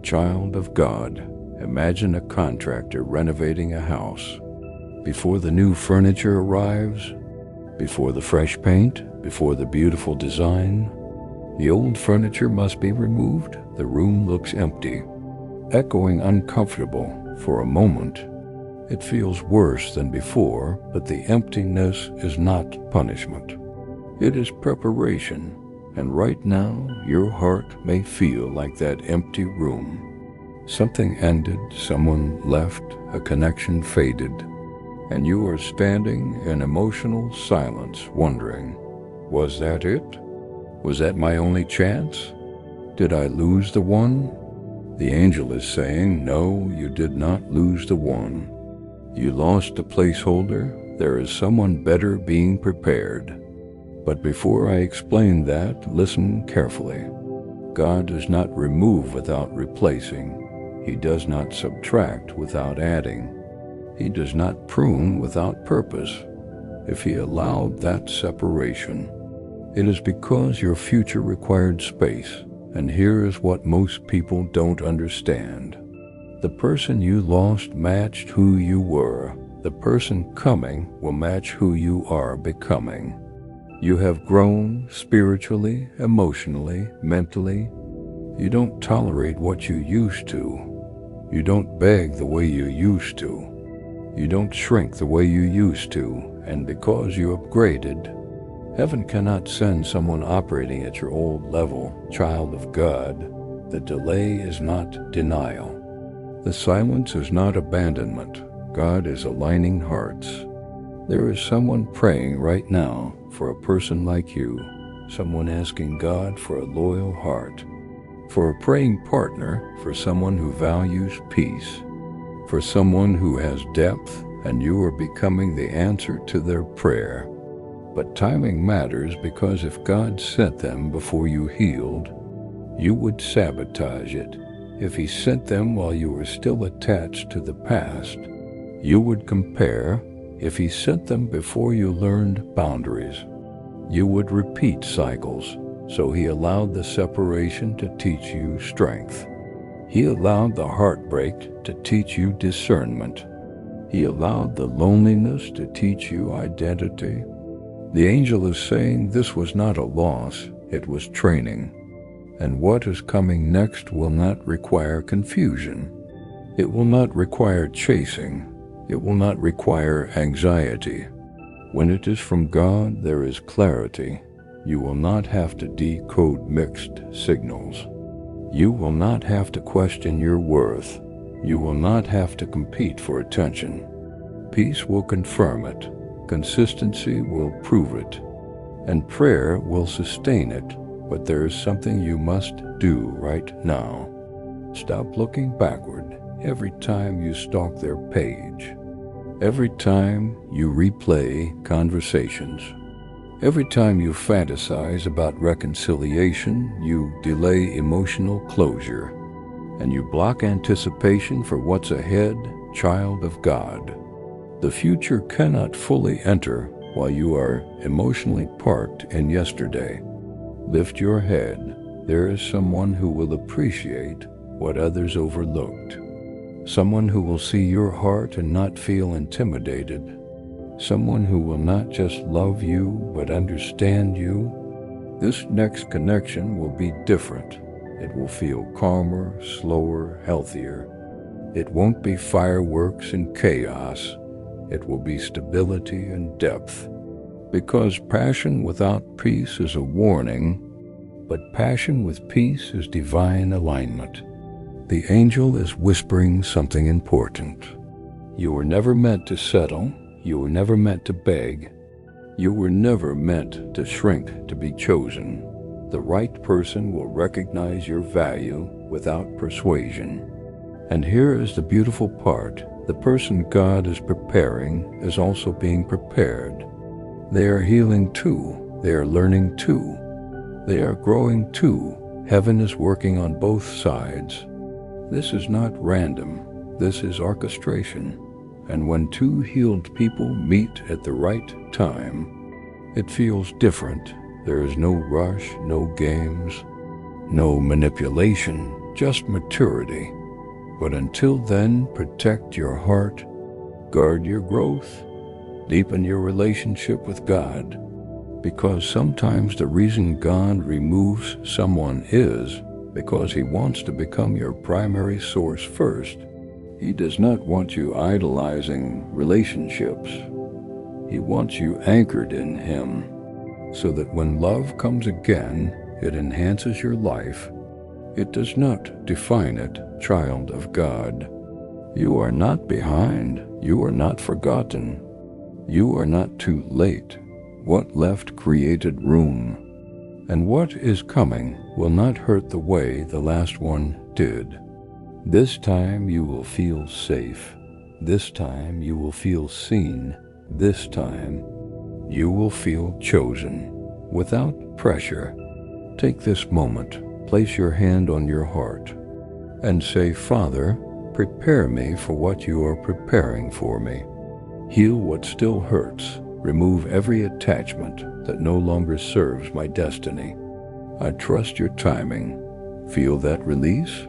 Child of God, imagine a contractor renovating a house. Before the new furniture arrives, before the fresh paint, before the beautiful design, the old furniture must be removed. The room looks empty, echoing uncomfortable for a moment. It feels worse than before, but the emptiness is not punishment. It is preparation, and right now your heart may feel like that empty room. Something ended, someone left, a connection faded, and you are standing in emotional silence wondering, was that it? Was that my only chance? Did I lose the one? The angel is saying, no, you did not lose the one. You lost a placeholder. There is someone better being prepared. But before I explain that, listen carefully. God does not remove without replacing. He does not subtract without adding. He does not prune without purpose. If He allowed that separation, it is because your future required space. And here is what most people don't understand. The person you lost matched who you were. The person coming will match who you are becoming. You have grown spiritually, emotionally, mentally. You don't tolerate what you used to. You don't beg the way you used to. You don't shrink the way you used to. And because you upgraded, heaven cannot send someone operating at your old level, child of God. The delay is not denial. The silence is not abandonment. God is aligning hearts. There is someone praying right now for a person like you, someone asking God for a loyal heart, for a praying partner, for someone who values peace, for someone who has depth, and you are becoming the answer to their prayer. But timing matters, because if God sent them before you healed, you would sabotage it. If He sent them while you were still attached to the past, you would compare. If He sent them before you learned boundaries, you would repeat cycles. So He allowed the separation to teach you strength. He allowed the heartbreak to teach you discernment. He allowed the loneliness to teach you identity. The angel is saying this was not a loss, it was training. And what is coming next will not require confusion. It will not require chasing. It will not require anxiety. When it is from God, there is clarity. You will not have to decode mixed signals. You will not have to question your worth. You will not have to compete for attention. Peace will confirm it. Consistency will prove it. And prayer will sustain it. But there is something you must do right now. Stop looking backward every time you stalk their page. Every time you replay conversations. Every time you fantasize about reconciliation, you delay emotional closure. And you block anticipation for what's ahead, child of God. The future cannot fully enter while you are emotionally parked in yesterday. Lift your head. There is someone who will appreciate what others overlooked. Someone who will see your heart and not feel intimidated. Someone who will not just love you, but understand you. This next connection will be different. It will feel calmer, slower, healthier. It won't be fireworks and chaos. It will be stability and depth. Because passion without peace is a warning, but passion with peace is divine alignment. The angel is whispering something important. You were never meant to settle. You were never meant to beg. You were never meant to shrink to be chosen. The right person will recognize your value without persuasion. And here is the beautiful part. The person God is preparing is also being prepared. They are healing too. They are learning too. They are growing too. Heaven is working on both sides. This is not random. This is orchestration. And when two healed people meet at the right time, it feels different. There is no rush, no games, no manipulation. just maturity. But until then, protect your heart, guard your growth, deepen your relationship with God. Because sometimes the reason God removes someone is because He wants to become your primary source first. He does not want you idolizing relationships. He wants you anchored in Him, so that when love comes again, it enhances your life. It does not define it, child of God. You are not behind. You are not forgotten. You are not too late. What left created room, and what is coming will not hurt the way the last one did. This time you will feel safe. This time you will feel seen. This time you will feel chosen. Without pressure, take this moment, place your hand on your heart, and say, Father, prepare me for what you are preparing for me. Heal what still hurts. Remove every attachment that no longer serves my destiny. I trust your timing. Feel that release?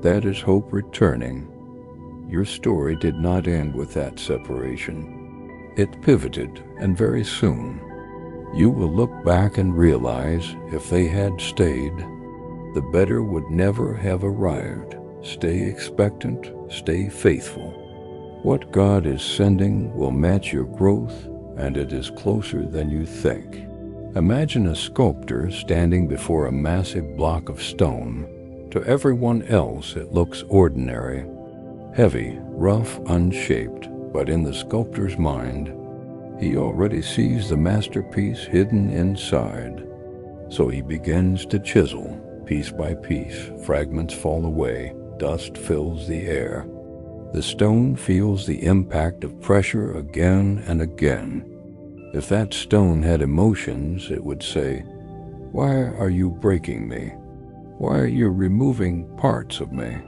That is hope returning. Your story did not end with that separation. It pivoted, and very soon, you will look back and realize if they had stayed, the better would never have arrived. Stay expectant, stay faithful. What God is sending will match your growth, and it is closer than you think. Imagine a sculptor standing before a massive block of stone. To everyone else it looks ordinary, heavy, rough, unshaped, but in the sculptor's mind, he already sees the masterpiece hidden inside. So he begins to chisel, piece by piece. Fragments fall away, dust fills the air. The stone feels the impact of pressure again and again. If that stone had emotions, it would say, "Why are you breaking me? Why are you removing parts of me?"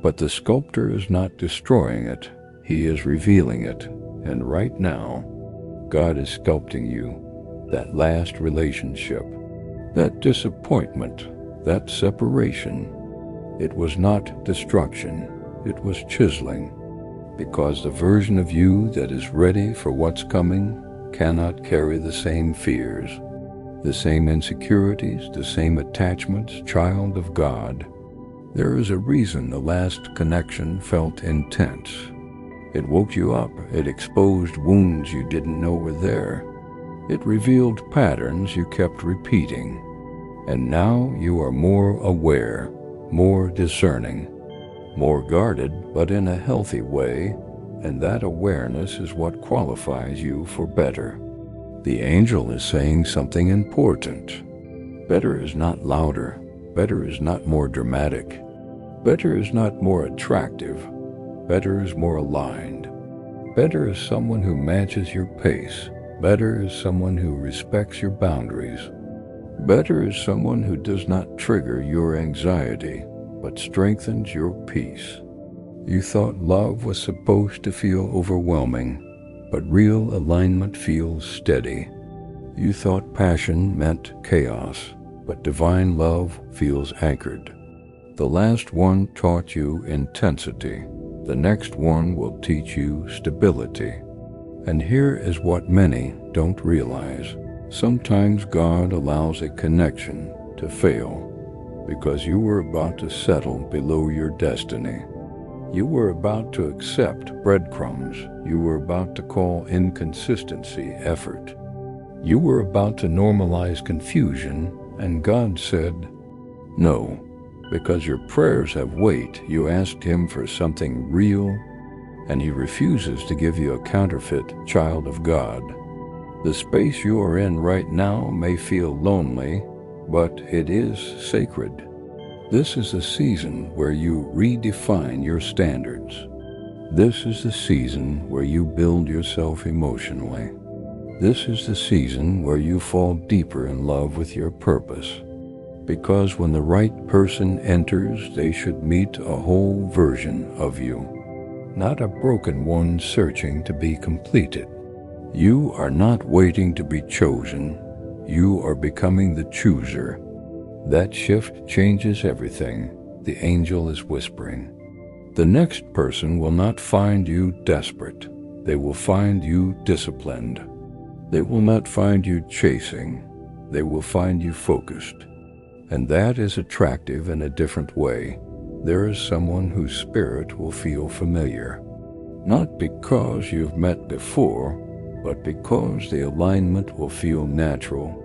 But the sculptor is not destroying it. He is revealing it. And right now, God is sculpting you. That last relationship, that disappointment, that separation. It was not destruction. It was chiseling. Because the version of you that is ready for what's coming cannot carry the same fears, the same insecurities, the same attachments, child of God. There is a reason the last connection felt intense. It woke you up. It exposed wounds you didn't know were there. It revealed patterns you kept repeating. And now you are more aware, more discerning, more guarded, but in a healthy way, and that awareness is what qualifies you for better. The angel is saying something important. Better is not louder. Better is not more dramatic. Better is not more attractive. Better is more aligned. Better is someone who matches your pace. Better is someone who respects your boundaries. Better is someone who does not trigger your anxiety, but strengthens your peace. You thought love was supposed to feel overwhelming, but real alignment feels steady. You thought passion meant chaos, but divine love feels anchored. The last one taught you intensity. The next one will teach you stability. And here is what many don't realize. Sometimes God allows a connection to fail because you were about to settle below your destiny. You were about to accept breadcrumbs. You were about to call inconsistency effort. You were about to normalize confusion, and God said, "No, because your prayers have weight." You asked Him for something real, and He refuses to give you a counterfeit, child of God. The space you are in right now may feel lonely, but it is sacred. This is a season where you redefine your standards. This is the season where you build yourself emotionally. This is the season where you fall deeper in love with your purpose. Because when the right person enters, they should meet a whole version of you, not a broken one searching to be completed. You are not waiting to be chosen. You are becoming the chooser. That shift changes everything. the angel is whispering. The next person will not find you desperate. They will find you disciplined. They will not find you chasing. They will find you focused. And that is attractive in a different way. There is someone whose spirit will feel familiar. Not because you've met before, but because the alignment will feel natural.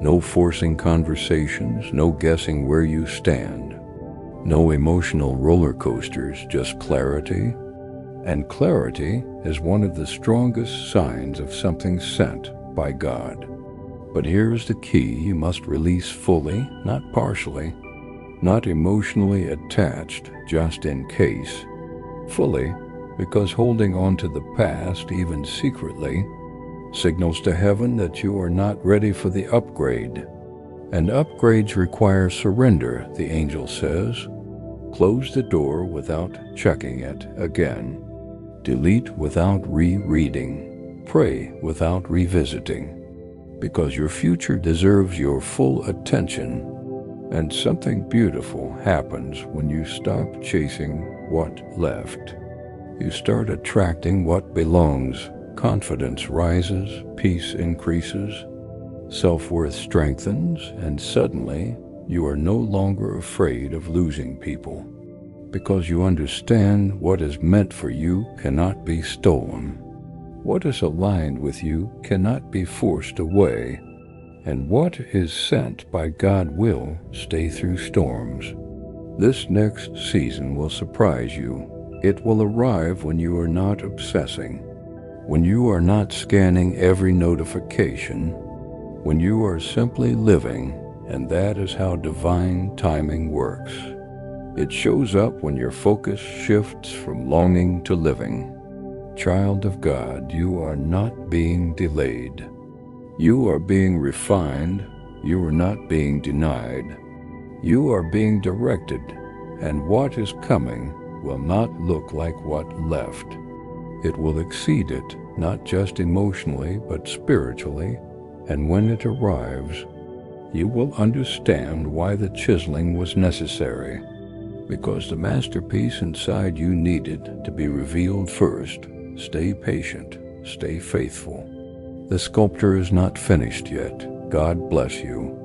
No forcing conversations, no guessing where you stand. No emotional roller coasters, just clarity. And clarity is one of the strongest signs of something sent by God. But here's the key: you must release fully, not partially, not emotionally attached just in case. Fully, because holding on to the past, even secretly, signals to heaven that you are not ready for the upgrade. And upgrades require surrender, the angel says. Close the door without checking it again. Delete without rereading. Pray without revisiting. Because your future deserves your full attention. And something beautiful happens when you stop chasing what left. You start attracting what belongs. Confidence rises, peace increases, self-worth strengthens, and suddenly you are no longer afraid of losing people, because you understand what is meant for you cannot be stolen. What is aligned with you cannot be forced away, and what is sent by God will stay through storms. This next season will surprise you. It will arrive when you are not obsessing, when you are not scanning every notification, when you are simply living, and that is how divine timing works. It shows up when your focus shifts from longing to living. Child of God, you are not being delayed. You are being refined. You are not being denied. You are being directed, and what is coming will not look like what left. It will exceed it, not just emotionally, but spiritually, and when it arrives, you will understand why the chiseling was necessary, because the masterpiece inside you needed to be revealed first. Stay patient, stay faithful. The sculpture is not finished yet. God bless you.